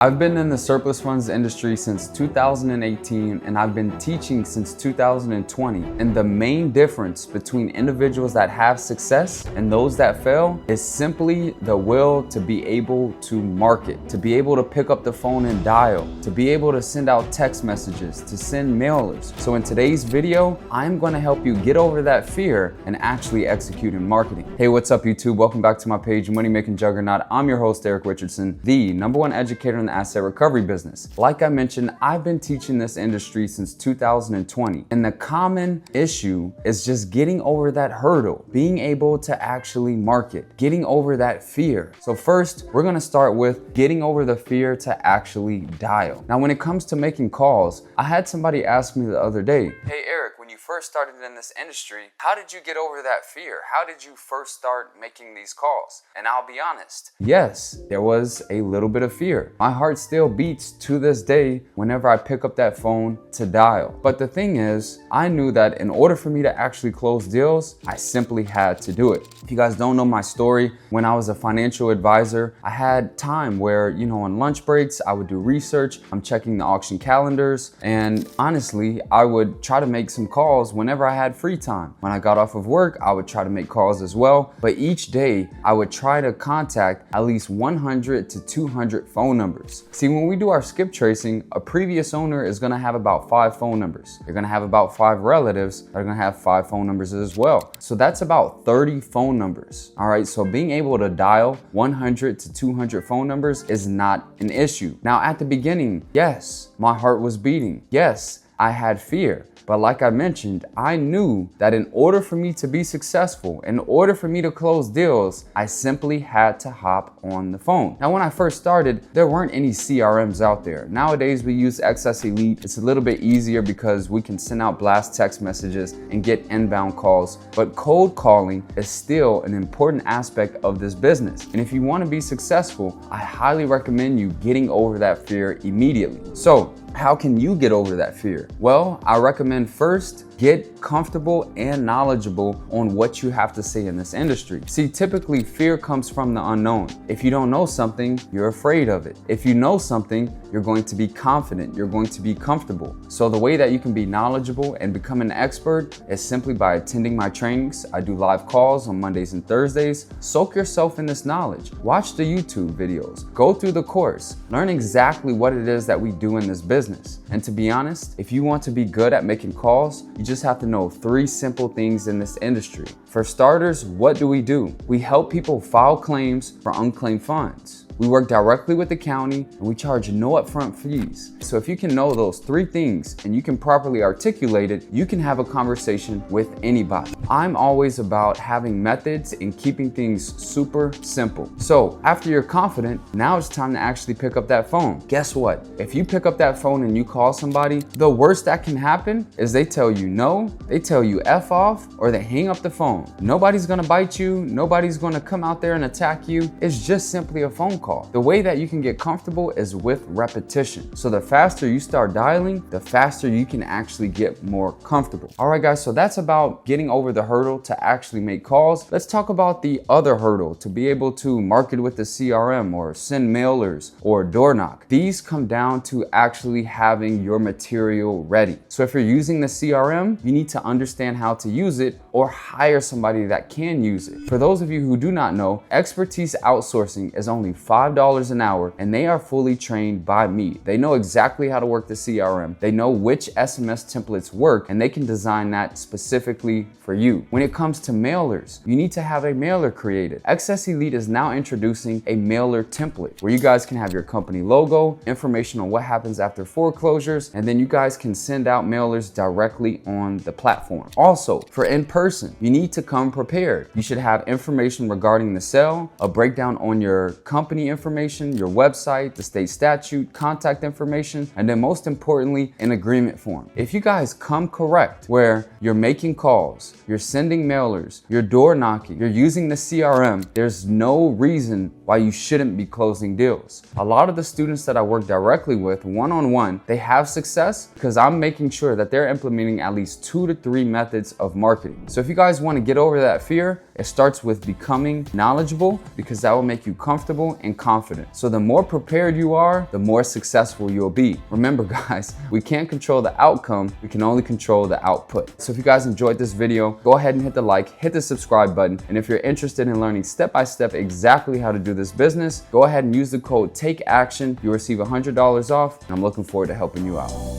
I've been in the surplus funds industry since 2018 and I've been teaching since 2020. And the main difference between individuals that have success and those that fail is simply the will to be able to market, to be able to pick up the phone and dial, to be able to send out text messages, to send mailers. So in today's video, I'm going to help you get over that fear and actually execute in marketing. Hey, what's up YouTube? Welcome back to my page, Money Making Juggernaut. I'm your host, Eric Richardson, the #1 educator in the asset recovery business. Like I mentioned, I've been teaching this industry since 2020. And the common issue is just getting over that hurdle, being able to actually market, getting over that fear. So first, we're gonna start with getting over the fear to actually dial. Now, when it comes to making calls, I had somebody ask me the other day, hey Eric, when you first started in this industry, how did you get over that fear? How did you first start making these calls? And I'll be honest, yes, there was a little bit of fear. My heart still beats to this day whenever I pick up that phone to dial. But the thing is, I knew that in order for me to actually close deals, I simply had to do it. If you guys don't know my story, when I was a financial advisor, I had time where, on lunch breaks, I would do research. I'm checking the auction calendars. And honestly, I would try to make some calls whenever I had free time. When I got off of work, I would try to make calls as well. But each day, I would try to contact at least 100 to 200 phone numbers. See, when we do our skip tracing, a previous owner is gonna have about 5 phone numbers. They're gonna have about 5 relatives that are gonna have 5 phone numbers as well. So that's about 30 phone numbers. All right, so being able to dial 100 to 200 phone numbers is not an issue. Now, at the beginning, yes, my heart was beating. Yes, I had fear. But like I mentioned, I knew that in order for me to be successful, in order for me to close deals, I simply had to hop on the phone. Now, when I first started, there weren't any CRMs out there. Nowadays, we use XS Elite. It's a little bit easier because we can send out blast text messages and get inbound calls. But cold calling is still an important aspect of this business. And if you want to be successful, I highly recommend you getting over that fear immediately. So, how can you get over that fear? Well, I recommend first, get comfortable and knowledgeable on what you have to say in this industry. See, typically fear comes from the unknown. If you don't know something, you're afraid of it. If you know something, you're going to be confident, you're going to be comfortable. So the way that you can be knowledgeable and become an expert is simply by attending my trainings. I do live calls on Mondays and Thursdays. Soak yourself in this knowledge. Watch the YouTube videos. Go through the course. Learn exactly what it is that we do in this business. And to be honest, if you want to be good at making calls, you just have to know 3 simple things in this industry. For starters, what do? We help people file claims for unclaimed funds. We work directly with the county and we charge no upfront fees. So if you can know those 3 things and you can properly articulate it, you can have a conversation with anybody. I'm always about having methods and keeping things super simple. So after you're confident, now it's time to actually pick up that phone. Guess what? If you pick up that phone and you call somebody, the worst that can happen is they tell you no, they tell you F off, or they hang up the phone. Nobody's gonna bite you. Nobody's gonna come out there and attack you. It's just simply a phone call. The way that you can get comfortable is with repetition. So the faster you start dialing, the faster you can actually get more comfortable. All right, guys, so that's about getting over the hurdle to actually make calls. Let's talk about the other hurdle, to be able to market with the CRM or send mailers or door knock. These come down to actually having your material ready. So if you're using the CRM, you need to understand how to use it or hire somebody that can use it. For those of you who do not know, expertise outsourcing is only $5 an hour and they are fully trained by me. They know exactly how to work the CRM. They know which SMS templates work and they can design that specifically for you. When it comes to mailers, you need to have a mailer created. XS Elite is now introducing a mailer template where you guys can have your company logo, information on what happens after foreclosures, and then you guys can send out mailers directly on the platform. Also, for in-person, you need to come prepared. You should have information regarding the sale, a breakdown on your company information, your website, the state statute, contact information, and then most importantly, an agreement form. If you guys come correct, where you're making calls, you're sending mailers, you're door knocking, you're using the CRM, there's no reason why you shouldn't be closing deals. A lot of the students that I work directly with one-on-one, they have success because I'm making sure that they're implementing at least 2 to 3 methods of marketing. So if you guys want to get over that fear, it starts with becoming knowledgeable, because that will make you comfortable and confident. So the more prepared you are, the more successful you'll be. Remember guys, we can't control the outcome, we can only control the output. So if you guys enjoyed this video, go ahead and hit the like, hit the subscribe button. And if you're interested in learning step-by-step exactly how to do this business, go ahead and use the code TAKEACTION. You'll receive $100 off, and I'm looking forward to helping you out.